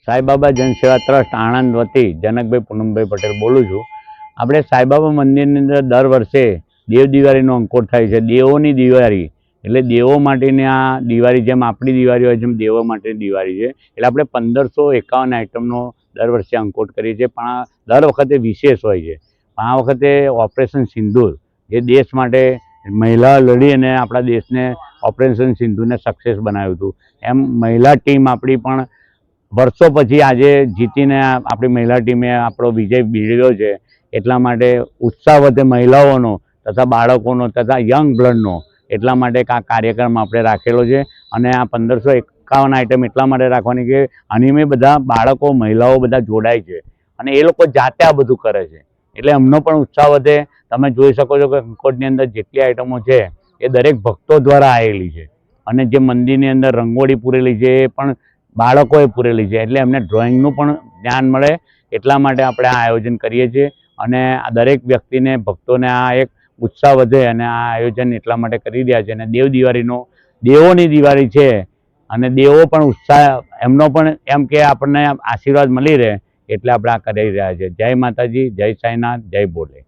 Sai Baba જનસેવા trust Anand વતી જનકભાઈ પૂનમભાઈ પટેલ બોલું છું। આપણે સાઈબાબા મંદિરની અંદર દર વર્ષે દેવ દિવાળીનો અંકોટ થાય છે। દેવોની દિવાળી એટલે દેવો માટેની આ દિવાળી, જેમ આપણી દિવાળી હોય જેમ દેવો માટેની દિવાળી છે। એટલે આપણે 1551 આઈટમનો દર વર્ષે અંકોટ કરીએ છીએ, પણ આ દર વખતે વિશેષ હોય છે। આ વખતે ઓપરેશન સિંદૂર, જે દેશ માટે મહિલા લડી અને આપણા દેશને ઓપરેશન સિંધુને સક્સેસ બનાવ્યું હતું, એમ મહિલા ટીમ આપણી પણ વર્ષો પછી આજે જીતીને આપણી મહિલા ટીમે આપણો વિજય મેળવ્યો છે। એટલા માટે ઉત્સાહ વધે મહિલાઓનો તથા બાળકોનો તથા યંગ બ્લડનો, એટલા માટે આ કાર્યક્રમ આપણે રાખેલો છે। અને આ 1551 આઈટમ એટલા માટે રાખવાની કે આની મેં બધા બાળકો, મહિલાઓ બધા જોડાય છે અને એ લોકો જાતે આ બધું કરે છે, એટલે એમનો પણ ઉત્સાહ વધે। તમે જોઈ શકો છો કે અંકોટની અંદર જેટલી આઈટમો છે એ દરેક ભક્તો દ્વારા આવેલી છે, અને જે મંદિરની અંદર રંગોળી પૂરેલી છે એ પણ બાળકોએ પૂરેલી છે, એટલે એમને ડ્રોઈંગનું પણ જ્ઞાન મળે। એટલા માટે આપણે આ આયોજન કરીએ છીએ અને આ દરેક વ્યક્તિને, ભક્તોને આ એક ઉત્સાહ વધે અને આ આયોજન એટલા માટે કરી રહ્યા છે। અને દેવોની દિવાળી છે અને દેવો પણ ઉત્સાહ, એમનો પણ એમ કે આપણને આશીર્વાદ મળી રહે, એટલે આપણે આ કરી રહ્યા છીએ। જય માતાજી, જય સાંઈનાથ, જય ભોલે।